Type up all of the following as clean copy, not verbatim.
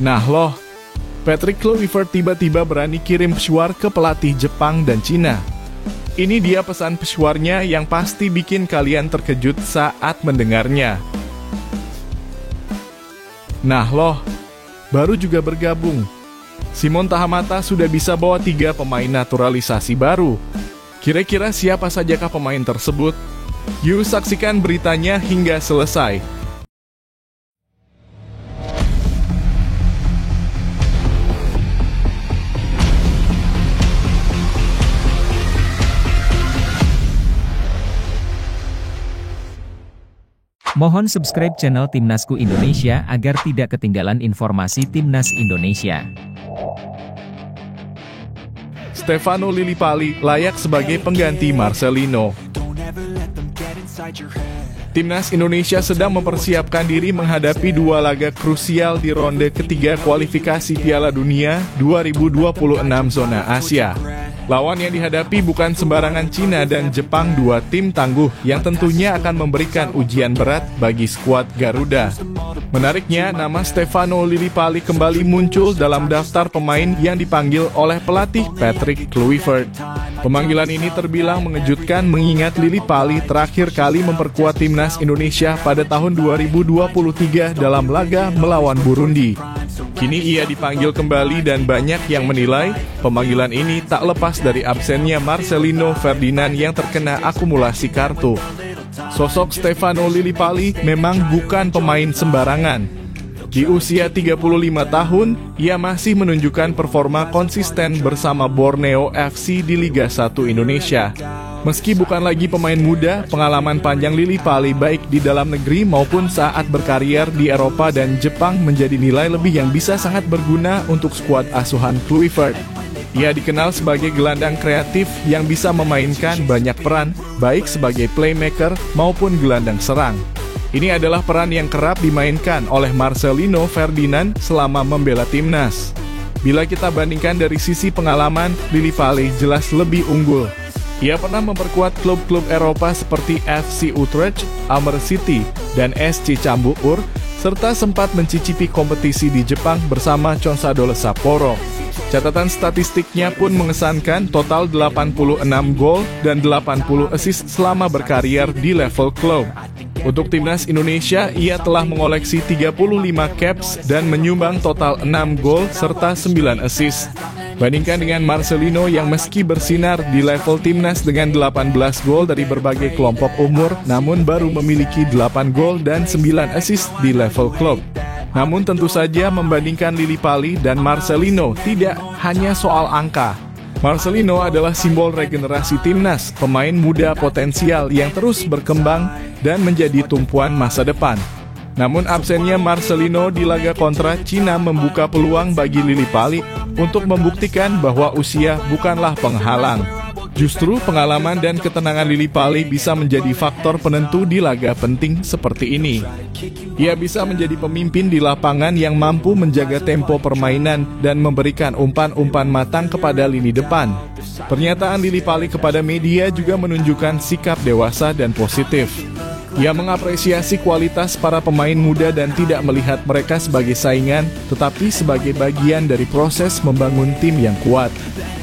Nah loh, Patrick Kluivert tiba-tiba berani kirim pesuar ke pelatih Jepang dan Cina. Ini dia pesan pesuarnya yang pasti bikin kalian terkejut saat mendengarnya. Nah loh, baru juga bergabung. Simon Tahamata sudah bisa bawa 3 pemain naturalisasi baru. Kira-kira siapa sajakah pemain tersebut? Yuk saksikan beritanya hingga selesai. Mohon subscribe channel Timnasku Indonesia agar tidak ketinggalan informasi Timnas Indonesia. Stefano Lillipali layak sebagai pengganti Marcelino. Timnas Indonesia sedang mempersiapkan diri menghadapi 2 laga krusial di ronde ketiga kualifikasi Piala Dunia 2026 zona Asia. Lawan yang dihadapi bukan sembarangan Cina dan Jepang, 2 tim tangguh yang tentunya akan memberikan ujian berat bagi skuad Garuda. Menariknya, nama Stefano Lillipali kembali muncul dalam daftar pemain yang dipanggil oleh pelatih Patrick Kluivert. Pemanggilan ini terbilang mengejutkan mengingat Lillipali terakhir kali memperkuat Timnas Indonesia pada tahun 2023 dalam laga melawan Burundi. Kini ia dipanggil kembali dan banyak yang menilai pemanggilan ini tak lepas dari absennya Marcelino Ferdinand yang terkena akumulasi kartu. Sosok Stefano Lillipali memang bukan pemain sembarangan. Di usia 35 tahun, ia masih menunjukkan performa konsisten bersama Borneo FC di Liga 1 Indonesia. Meski bukan lagi pemain muda, pengalaman panjang Lillipali baik di dalam negeri maupun saat berkarier di Eropa dan Jepang menjadi nilai lebih yang bisa sangat berguna untuk skuad asuhan Kluivert. Ia dikenal sebagai gelandang kreatif yang bisa memainkan banyak peran, baik sebagai playmaker maupun gelandang serang. Ini adalah peran yang kerap dimainkan oleh Marcelino Ferdinand selama membela timnas. Bila kita bandingkan dari sisi pengalaman, Lillipali jelas lebih unggul. Ia pernah memperkuat klub-klub Eropa seperti FC Utrecht, Almere City, dan SC Cambuur, serta sempat mencicipi kompetisi di Jepang bersama Consadole Sapporo. Catatan statistiknya pun mengesankan, total 86 gol dan 80 assist selama berkarier di level klub. Untuk Timnas Indonesia, ia telah mengoleksi 35 caps dan menyumbang total 6 gol serta 9 assist. Bandingkan dengan Marcelino yang meski bersinar di level Timnas dengan 18 gol dari berbagai kelompok umur, namun baru memiliki 8 gol dan 9 assist di level klub. Namun tentu saja membandingkan Lillipali dan Marcelino tidak hanya soal angka. Marcelino adalah simbol regenerasi timnas, pemain muda potensial yang terus berkembang dan menjadi tumpuan masa depan. Namun absennya Marcelino di laga kontra Cina membuka peluang bagi Lillipali untuk membuktikan bahwa usia bukanlah penghalang. Justru pengalaman dan ketenangan Lillipali bisa menjadi faktor penentu di laga penting seperti ini. Ia bisa menjadi pemimpin di lapangan yang mampu menjaga tempo permainan dan memberikan umpan-umpan matang kepada lini depan. Pernyataan Lillipali kepada media juga menunjukkan sikap dewasa dan positif. Ia mengapresiasi kualitas para pemain muda dan tidak melihat mereka sebagai saingan, tetapi sebagai bagian dari proses membangun tim yang kuat.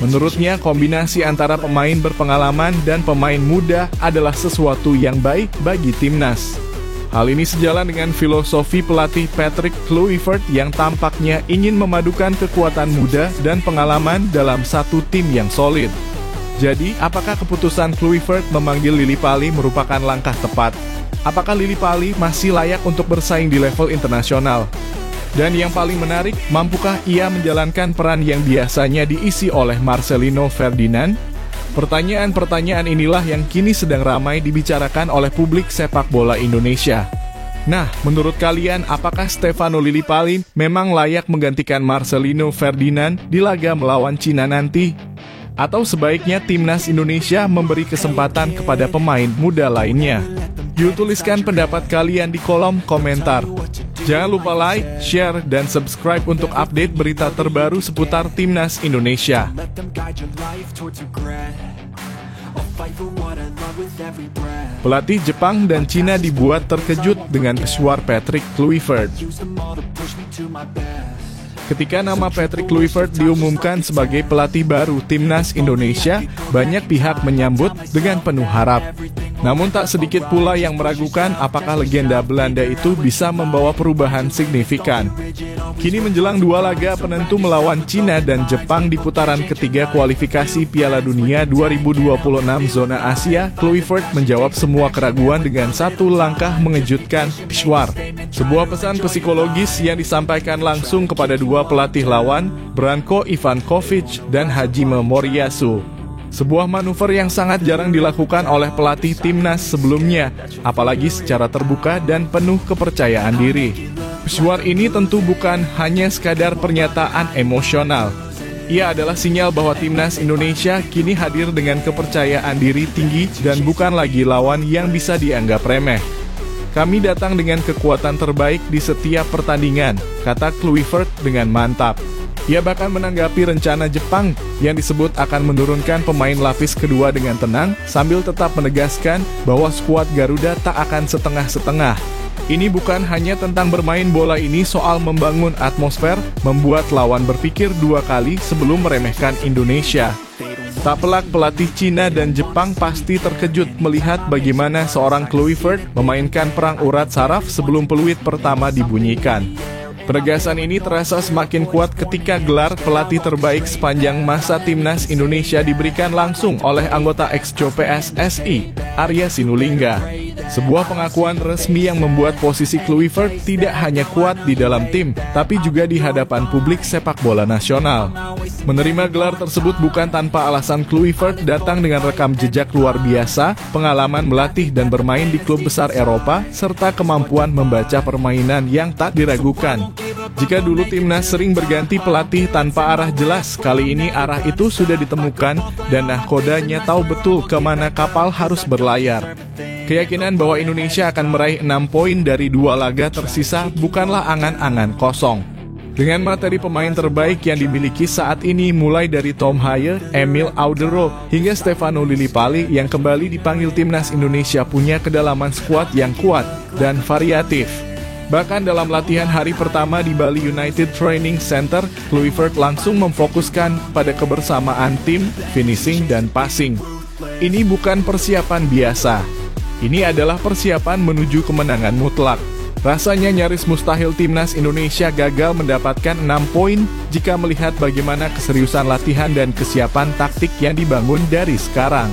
Menurutnya, kombinasi antara pemain berpengalaman dan pemain muda adalah sesuatu yang baik bagi timnas. Hal ini sejalan dengan filosofi pelatih Patrick Kluivert yang tampaknya ingin memadukan kekuatan muda dan pengalaman dalam satu tim yang solid. Jadi, apakah keputusan Kluivert memanggil Lillipali merupakan langkah tepat? Apakah Lillipali masih layak untuk bersaing di level internasional? Dan yang paling menarik, mampukah ia menjalankan peran yang biasanya diisi oleh Marcelino Ferdinand? Pertanyaan-pertanyaan inilah yang kini sedang ramai dibicarakan oleh publik sepak bola Indonesia. Nah, menurut kalian, apakah Stefano Lillipali memang layak menggantikan Marcelino Ferdinand di laga melawan Cina nanti? Atau sebaiknya Timnas Indonesia memberi kesempatan kepada pemain muda lainnya? Yuk tuliskan pendapat kalian di kolom komentar. Jangan lupa like, share, dan subscribe untuk update berita terbaru seputar Timnas Indonesia. Pelatih Jepang dan Cina dibuat terkejut dengan pesuar Patrick Kluivert. Ketika nama Patrick Kluivert diumumkan sebagai pelatih baru Timnas Indonesia, banyak pihak menyambut dengan penuh harap. Namun tak sedikit pula yang meragukan apakah legenda Belanda itu bisa membawa perubahan signifikan. Kini menjelang 2 laga penentu melawan Cina dan Jepang di putaran ketiga kualifikasi Piala Dunia 2026 zona Asia, Kluivert menjawab semua keraguan dengan satu langkah mengejutkan, Pishwar. Sebuah pesan psikologis yang disampaikan langsung kepada dua pelatih lawan, Branko Ivankovic dan Hajime Moriyasu. Sebuah manuver yang sangat jarang dilakukan oleh pelatih timnas sebelumnya, apalagi secara terbuka dan penuh kepercayaan diri. Pishwar ini tentu bukan hanya sekadar pernyataan emosional. Ia adalah sinyal bahwa timnas Indonesia kini hadir dengan kepercayaan diri tinggi dan bukan lagi lawan yang bisa dianggap remeh. Kami datang dengan kekuatan terbaik di setiap pertandingan, kata Kluivert dengan mantap. Ia bahkan menanggapi rencana Jepang yang disebut akan menurunkan pemain lapis kedua dengan tenang, sambil tetap menegaskan bahwa skuad Garuda tak akan setengah-setengah. Ini bukan hanya tentang bermain bola, ini soal membangun atmosfer, membuat lawan berpikir 2 kali sebelum meremehkan Indonesia. Tak pelak pelatih Cina dan Jepang pasti terkejut melihat bagaimana seorang Kluivert memainkan perang urat saraf sebelum peluit pertama dibunyikan. Penegasan ini terasa semakin kuat ketika gelar pelatih terbaik sepanjang masa Timnas Indonesia diberikan langsung oleh anggota ex-Co PSSI, Arya Sinulinga. Sebuah pengakuan resmi yang membuat posisi Kluivert tidak hanya kuat di dalam tim, tapi juga di hadapan publik sepak bola nasional. Menerima gelar tersebut bukan tanpa alasan. Kluivert datang dengan rekam jejak luar biasa, pengalaman melatih dan bermain di klub besar Eropa, serta kemampuan membaca permainan yang tak diragukan. Jika dulu timnas sering berganti pelatih tanpa arah jelas, kali ini arah itu sudah ditemukan dan nahkodanya tahu betul kemana kapal harus berlayar. Keyakinan bahwa Indonesia akan meraih 6 poin dari 2 laga tersisa bukanlah angan-angan kosong. Dengan materi pemain terbaik yang dimiliki saat ini mulai dari Tom Haye, Emil Audero, hingga Stefano Lillipali yang kembali dipanggil Timnas Indonesia punya kedalaman skuad yang kuat dan variatif. Bahkan dalam latihan hari pertama di Bali United Training Center, Kluivert langsung memfokuskan pada kebersamaan tim, finishing, dan passing. Ini bukan persiapan biasa. Ini adalah persiapan menuju kemenangan mutlak. Rasanya nyaris mustahil Timnas Indonesia gagal mendapatkan 6 poin jika melihat bagaimana keseriusan latihan dan kesiapan taktik yang dibangun dari sekarang.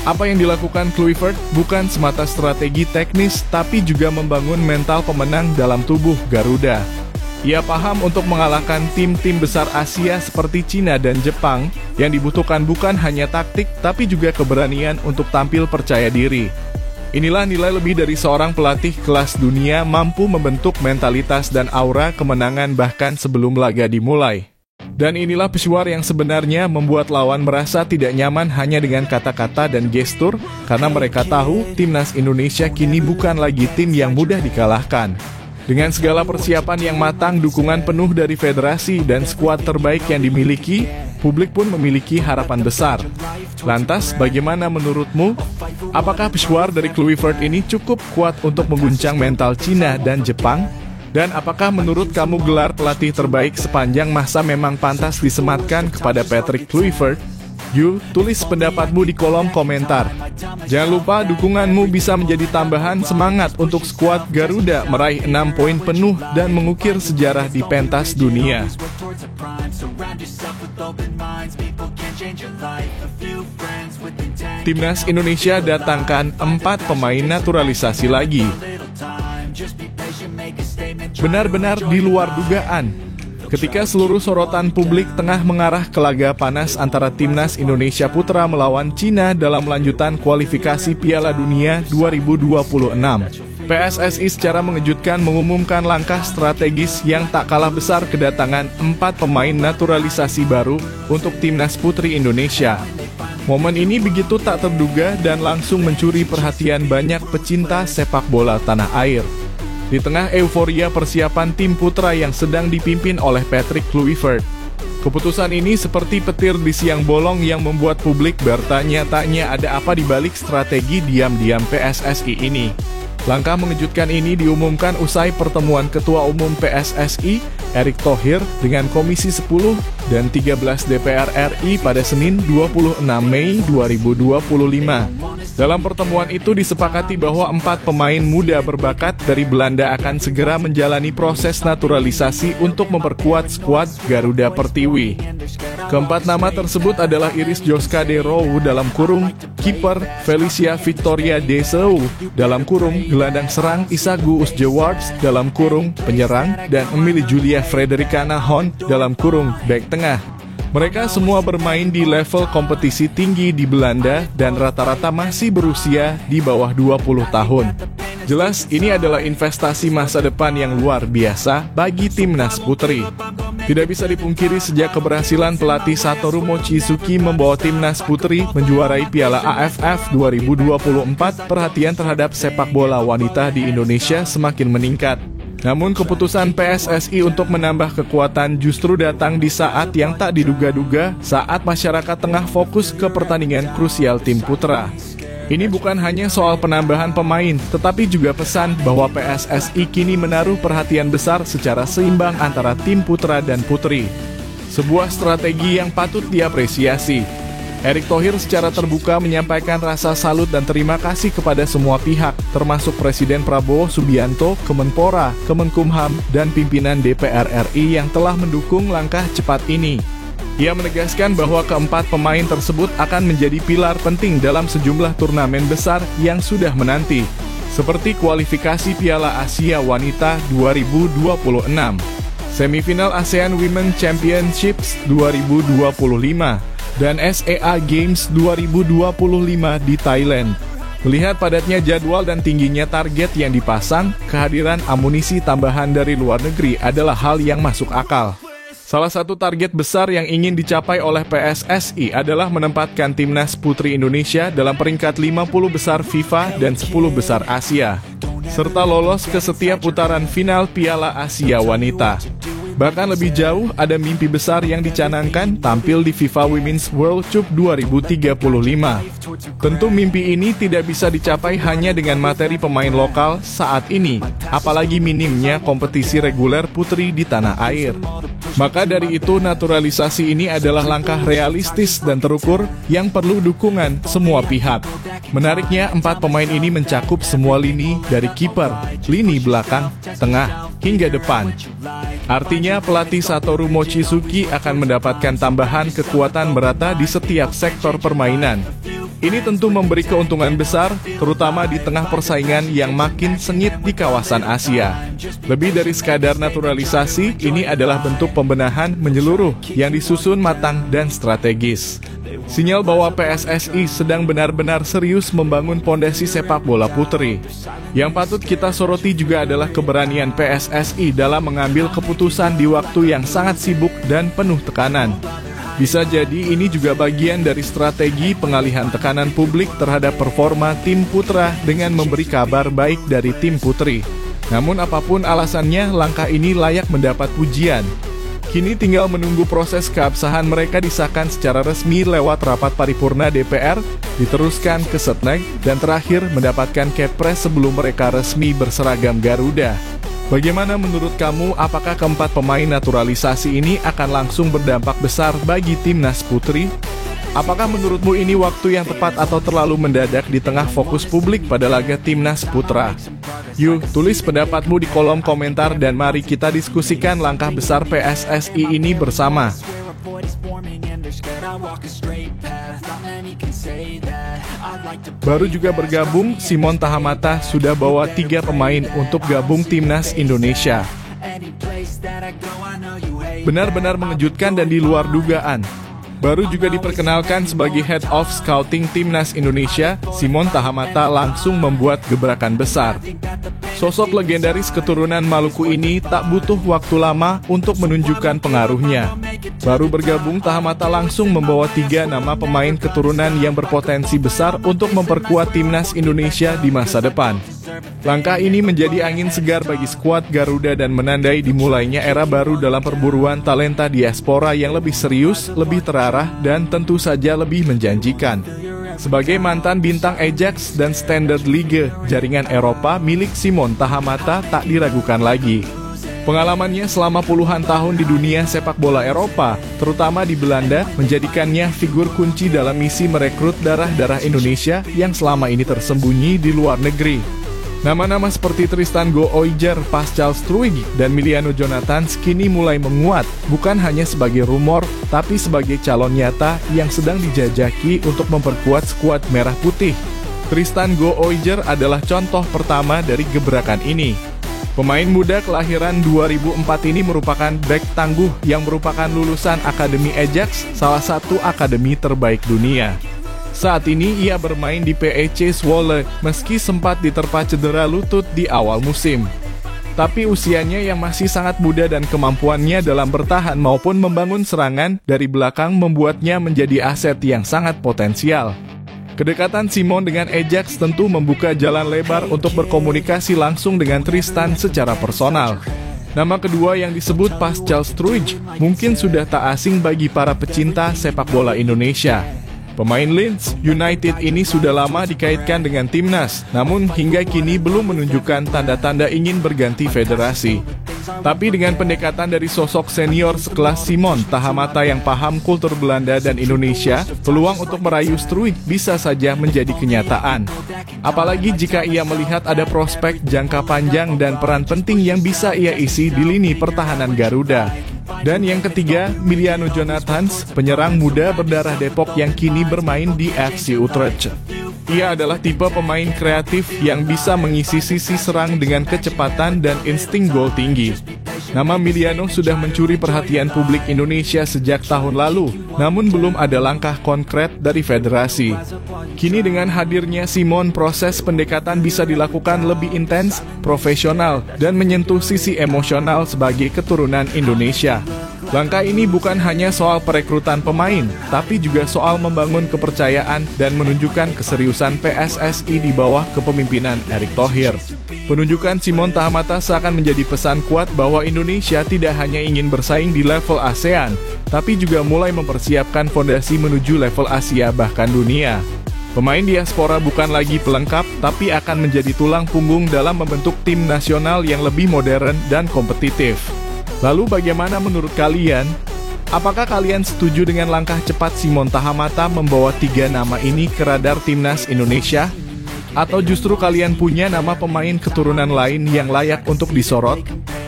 Apa yang dilakukan Kluivert bukan semata strategi teknis, tapi juga membangun mental pemenang dalam tubuh Garuda. Ia paham untuk mengalahkan tim-tim besar Asia seperti Cina dan Jepang, yang dibutuhkan bukan hanya taktik, tapi juga keberanian untuk tampil percaya diri. Inilah nilai lebih dari seorang pelatih kelas dunia mampu membentuk mentalitas dan aura kemenangan bahkan sebelum laga dimulai. Dan inilah Pishwar yang sebenarnya membuat lawan merasa tidak nyaman hanya dengan kata-kata dan gestur, karena mereka tahu Timnas Indonesia kini bukan lagi tim yang mudah dikalahkan. Dengan segala persiapan yang matang, dukungan penuh dari federasi dan skuad terbaik yang dimiliki, publik pun memiliki harapan besar. Lantas, bagaimana menurutmu? Apakah Pishwar dari Kluivert ini cukup kuat untuk mengguncang mental Cina dan Jepang? Dan apakah menurut kamu gelar pelatih terbaik sepanjang masa memang pantas disematkan kepada Patrick Kluivert? Yuk, tulis pendapatmu di kolom komentar. Jangan lupa dukunganmu bisa menjadi tambahan semangat untuk skuad Garuda meraih 6 poin penuh dan mengukir sejarah di pentas dunia. Timnas Indonesia datangkan 4 pemain naturalisasi lagi. Benar-benar di luar dugaan. Ketika seluruh sorotan publik tengah mengarah ke laga panas antara Timnas Indonesia Putra melawan Cina dalam lanjutan kualifikasi Piala Dunia 2026, PSSI secara mengejutkan mengumumkan langkah strategis yang tak kalah besar, kedatangan 4 pemain naturalisasi baru untuk Timnas Putri Indonesia. Momen ini begitu tak terduga dan langsung mencuri perhatian banyak pecinta sepak bola tanah air. Di tengah euforia persiapan tim putra yang sedang dipimpin oleh Patrick Kluivert, keputusan ini seperti petir di siang bolong yang membuat publik bertanya-tanya ada apa di balik strategi diam-diam PSSI ini. Langkah mengejutkan ini diumumkan usai pertemuan Ketua Umum PSSI, Erick Thohir, dengan Komisi 10 dan 13 DPR RI pada Senin 26 Mei 2025. Dalam pertemuan itu disepakati bahwa 4 pemain muda berbakat dari Belanda akan segera menjalani proses naturalisasi untuk memperkuat skuad Garuda Pertiwi. Keempat nama tersebut adalah Iris Joska de Roo dalam kurung, kiper Felicia Victoria de Seu dalam kurung, gelandang serang Isagu Usjewards dalam kurung, penyerang, dan Emily Julia Fredericana Hon dalam kurung, bek tengah. Mereka semua bermain di level kompetisi tinggi di Belanda dan rata-rata masih berusia di bawah 20 tahun. Jelas, ini adalah investasi masa depan yang luar biasa bagi timnas putri. Tidak bisa dipungkiri sejak keberhasilan pelatih Satoru Mochizuki membawa timnas putri menjuarai Piala AFF 2024, perhatian terhadap sepak bola wanita di Indonesia semakin meningkat. Namun keputusan PSSI untuk menambah kekuatan justru datang di saat yang tak diduga-duga, saat masyarakat tengah fokus ke pertandingan krusial tim putra. Ini bukan hanya soal penambahan pemain, tetapi juga pesan bahwa PSSI kini menaruh perhatian besar secara seimbang antara tim putra dan putri. Sebuah strategi yang patut diapresiasi. Erick Thohir secara terbuka menyampaikan rasa salut dan terima kasih kepada semua pihak, termasuk Presiden Prabowo Subianto, Kemenpora, Kemenkumham, dan pimpinan DPR RI yang telah mendukung langkah cepat ini. Ia menegaskan bahwa keempat pemain tersebut akan menjadi pilar penting dalam sejumlah turnamen besar yang sudah menanti, seperti kualifikasi Piala Asia Wanita 2026, semifinal ASEAN Women Championships 2025, dan SEA Games 2025 di Thailand. Melihat padatnya jadwal dan tingginya target yang dipasang, kehadiran amunisi tambahan dari luar negeri adalah hal yang masuk akal. Salah satu target besar yang ingin dicapai oleh PSSI adalah menempatkan timnas putri Indonesia dalam peringkat 50 besar FIFA dan 10 besar Asia, serta lolos ke setiap putaran final Piala Asia Wanita. Bahkan lebih jauh, ada mimpi besar yang dicanangkan tampil di FIFA Women's World Cup 2035. Tentu mimpi ini tidak bisa dicapai hanya dengan materi pemain lokal saat ini, apalagi minimnya kompetisi reguler putri di tanah air. Maka dari itu, naturalisasi ini adalah langkah realistis dan terukur yang perlu dukungan semua pihak. Menariknya, 4 pemain ini mencakup semua lini dari kiper, lini belakang, tengah, hingga depan. Artinya, pelatih Satoru Mochizuki akan mendapatkan tambahan kekuatan merata di setiap sektor permainan. Ini tentu memberi keuntungan besar, terutama di tengah persaingan yang makin sengit di kawasan Asia. Lebih dari sekadar naturalisasi, ini adalah bentuk pembenahan menyeluruh yang disusun matang dan strategis. Sinyal bahwa PSSI sedang benar-benar serius membangun pondasi sepak bola putri. Yang patut kita soroti juga adalah keberanian PSSI dalam mengambil keputusan di waktu yang sangat sibuk dan penuh tekanan. Bisa jadi ini juga bagian dari strategi pengalihan tekanan publik terhadap performa tim putra dengan memberi kabar baik dari tim putri. Namun apapun alasannya, langkah ini layak mendapat pujian. Kini tinggal menunggu proses keabsahan mereka disahkan secara resmi lewat rapat paripurna DPR, diteruskan ke Setnek, dan terakhir mendapatkan kepres sebelum mereka resmi berseragam Garuda. Bagaimana menurut kamu, apakah keempat pemain naturalisasi ini akan langsung berdampak besar bagi timnas putri? Apakah menurutmu ini waktu yang tepat atau terlalu mendadak di tengah fokus publik pada laga timnas putra? Yuk, tulis pendapatmu di kolom komentar dan mari kita diskusikan langkah besar PSSI ini bersama. Baru juga bergabung, Simon Tahamata sudah bawa 3 pemain untuk gabung timnas Indonesia. Benar-benar mengejutkan dan di luar dugaan. Baru juga diperkenalkan sebagai Head of Scouting Timnas Indonesia, Simon Tahamata langsung membuat gebrakan besar. Sosok legendaris keturunan Maluku ini tak butuh waktu lama untuk menunjukkan pengaruhnya. Baru bergabung, Tahamata langsung membawa 3 nama pemain keturunan yang berpotensi besar untuk memperkuat timnas Indonesia di masa depan. Langkah ini menjadi angin segar bagi skuad Garuda dan menandai dimulainya era baru dalam perburuan talenta diaspora yang lebih serius, lebih terarah, dan tentu saja lebih menjanjikan. Sebagai mantan bintang Ajax dan Standard Liga, jaringan Eropa milik Simon Tahamata tak diragukan lagi. Pengalamannya selama puluhan tahun di dunia sepak bola Eropa, terutama di Belanda, menjadikannya figur kunci dalam misi merekrut darah-darah Indonesia yang selama ini tersembunyi di luar negeri. Nama-nama seperti Tristan Gooijer, Pascal Struijk, dan Miliano Jonathans kini mulai menguat, bukan hanya sebagai rumor, tapi sebagai calon nyata yang sedang dijajaki untuk memperkuat skuad merah putih. Tristan Gooijer adalah contoh pertama dari gebrakan ini. Pemain muda kelahiran 2004 ini merupakan bek tangguh yang merupakan lulusan Akademi Ajax, salah satu akademi terbaik dunia. Saat ini ia bermain di PEC Zwolle meski sempat diterpa cedera lutut di awal musim. Tapi usianya yang masih sangat muda dan kemampuannya dalam bertahan maupun membangun serangan dari belakang membuatnya menjadi aset yang sangat potensial. Kedekatan Simon dengan Ajax tentu membuka jalan lebar untuk berkomunikasi langsung dengan Tristan secara personal. Nama kedua yang disebut Pascal Struijk mungkin sudah tak asing bagi para pecinta sepak bola Indonesia. Pemain Leeds United ini sudah lama dikaitkan dengan timnas, namun hingga kini belum menunjukkan tanda-tanda ingin berganti federasi. Tapi dengan pendekatan dari sosok senior sekelas Simon Tahamata yang paham kultur Belanda dan Indonesia, peluang untuk merayu Struijk bisa saja menjadi kenyataan. Apalagi jika ia melihat ada prospek jangka panjang dan peran penting yang bisa ia isi di lini pertahanan Garuda. Dan yang ketiga, Miliano Jonathans, penyerang muda berdarah Depok yang kini bermain di FC Utrecht. Ia adalah tipe pemain kreatif yang bisa mengisi sisi serang dengan kecepatan dan insting gol tinggi. Nama Miliano sudah mencuri perhatian publik Indonesia sejak tahun lalu, namun belum ada langkah konkret dari federasi. Kini dengan hadirnya Simon, proses pendekatan bisa dilakukan lebih intens, profesional, dan menyentuh sisi emosional sebagai keturunan Indonesia. Langkah ini bukan hanya soal perekrutan pemain, tapi juga soal membangun kepercayaan dan menunjukkan keseriusan PSSI di bawah kepemimpinan Erick Thohir. Penunjukan Simon Tahamata seakan menjadi pesan kuat bahwa Indonesia tidak hanya ingin bersaing di level ASEAN, tapi juga mulai mempersiapkan fondasi menuju level Asia bahkan dunia. Pemain diaspora bukan lagi pelengkap, tapi akan menjadi tulang punggung dalam membentuk tim nasional yang lebih modern dan kompetitif. Lalu bagaimana menurut kalian? Apakah kalian setuju dengan langkah cepat Simon Tahamata membawa 3 nama ini ke radar timnas Indonesia? Atau justru kalian punya nama pemain keturunan lain yang layak untuk disorot?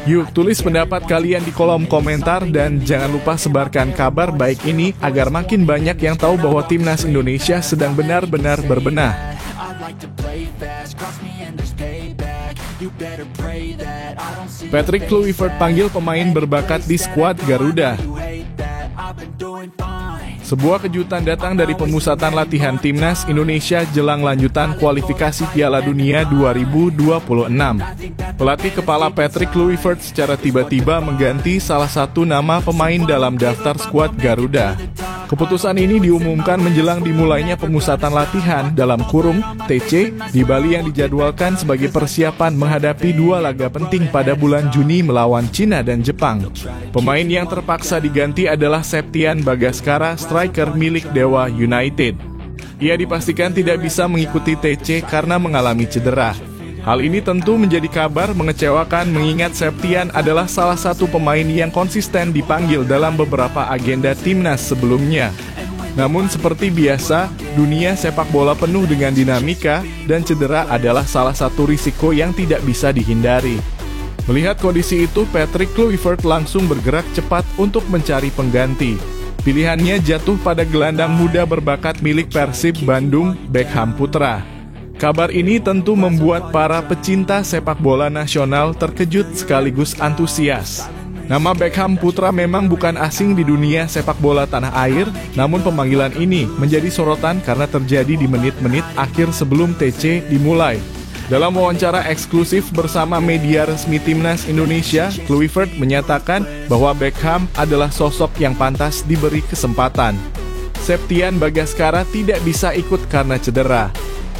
Yuk, tulis pendapat kalian di kolom komentar dan jangan lupa sebarkan kabar baik ini agar makin banyak yang tahu bahwa timnas Indonesia sedang benar-benar berbenah. Patrick Kluivert panggil pemain berbakat di skuad Garuda. Sebuah kejutan datang dari pemusatan latihan timnas Indonesia jelang lanjutan kualifikasi Piala Dunia 2026. Pelatih kepala Patrick Kluivert secara tiba-tiba mengganti salah satu nama pemain dalam daftar skuad Garuda. Keputusan ini diumumkan menjelang dimulainya pemusatan latihan dalam kurung TC di Bali yang dijadwalkan sebagai persiapan menghadapi 2 laga penting pada bulan Juni melawan Cina dan Jepang. Pemain yang terpaksa diganti adalah Septian Bagaskara, striker milik Dewa United. Ia dipastikan tidak bisa mengikuti TC karena mengalami cedera. Hal ini tentu menjadi kabar mengecewakan mengingat Septian adalah salah satu pemain yang konsisten dipanggil dalam beberapa agenda timnas sebelumnya. Namun seperti biasa, dunia sepak bola penuh dengan dinamika dan cedera adalah salah satu risiko yang tidak bisa dihindari. Melihat kondisi itu, Patrick Kluivert langsung bergerak cepat untuk mencari pengganti. Pilihannya jatuh pada gelandang muda berbakat milik Persib Bandung, Beckham Putra. Kabar ini tentu membuat para pecinta sepak bola nasional terkejut sekaligus antusias. Nama Beckham Putra memang bukan asing di dunia sepak bola tanah air, namun pemanggilan ini menjadi sorotan karena terjadi di menit-menit akhir sebelum TC dimulai. Dalam wawancara eksklusif bersama media resmi timnas Indonesia, Kluivert menyatakan bahwa Beckham adalah sosok yang pantas diberi kesempatan. Septian Bagaskara tidak bisa ikut karena cedera.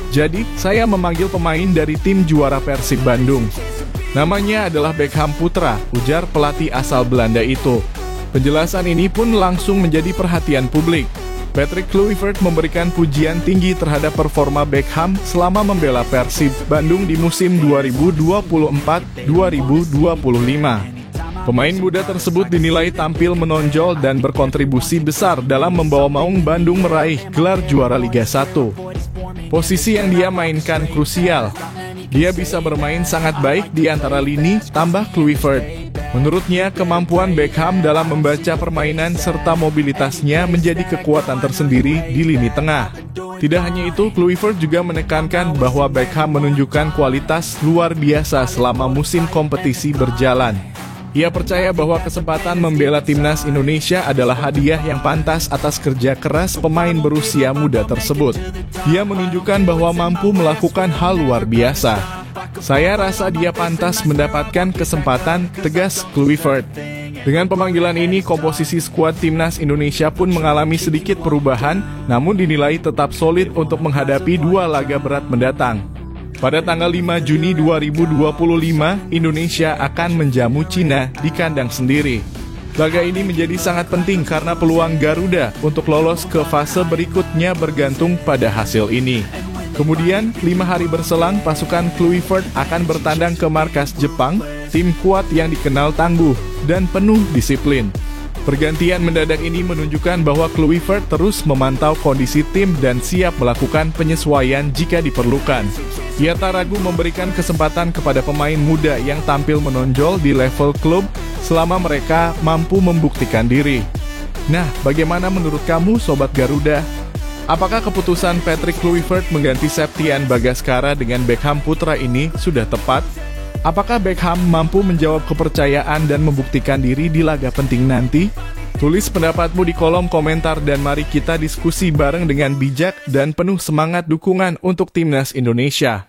Jadi, saya memanggil pemain dari tim juara Persib Bandung. Namanya adalah Beckham Putra, ujar pelatih asal Belanda itu. Penjelasan ini pun langsung menjadi perhatian publik. Patrick Kluivert memberikan pujian tinggi terhadap performa Beckham selama membela Persib Bandung di musim 2024-2025. Pemain muda tersebut dinilai tampil menonjol dan berkontribusi besar dalam membawa Maung Bandung meraih gelar juara Liga 1. Posisi yang dia mainkan krusial. Dia bisa bermain sangat baik di antara lini, tambah Kluivert. Menurutnya, kemampuan Beckham dalam membaca permainan serta mobilitasnya menjadi kekuatan tersendiri di lini tengah. Tidak hanya itu, Kluivert juga menekankan bahwa Beckham menunjukkan kualitas luar biasa selama musim kompetisi berjalan. Ia percaya bahwa kesempatan membela timnas Indonesia adalah hadiah yang pantas atas kerja keras pemain berusia muda tersebut. Dia menunjukkan bahwa mampu melakukan hal luar biasa. Saya rasa dia pantas mendapatkan kesempatan, tegas Kluivert. Dengan pemanggilan ini, komposisi skuad timnas Indonesia pun mengalami sedikit perubahan, namun dinilai tetap solid untuk menghadapi dua laga berat mendatang. Pada tanggal 5 Juni 2025, Indonesia akan menjamu Cina di kandang sendiri. Laga ini menjadi sangat penting karena peluang Garuda untuk lolos ke fase berikutnya bergantung pada hasil ini. Kemudian, 5 hari berselang, pasukan Kluivert akan bertandang ke markas Jepang, tim kuat yang dikenal tangguh dan penuh disiplin. Pergantian mendadak ini menunjukkan bahwa Kluivert terus memantau kondisi tim dan siap melakukan penyesuaian jika diperlukan. Ia tak ragu memberikan kesempatan kepada pemain muda yang tampil menonjol di level klub selama mereka mampu membuktikan diri. Nah, bagaimana menurut kamu, Sobat Garuda? Apakah keputusan Patrick Kluivert mengganti Septian Bagaskara dengan Beckham Putra ini sudah tepat? Apakah Beckham mampu menjawab kepercayaan dan membuktikan diri di laga penting nanti? Tulis pendapatmu di kolom komentar dan mari kita diskusi bareng dengan bijak dan penuh semangat dukungan untuk timnas Indonesia.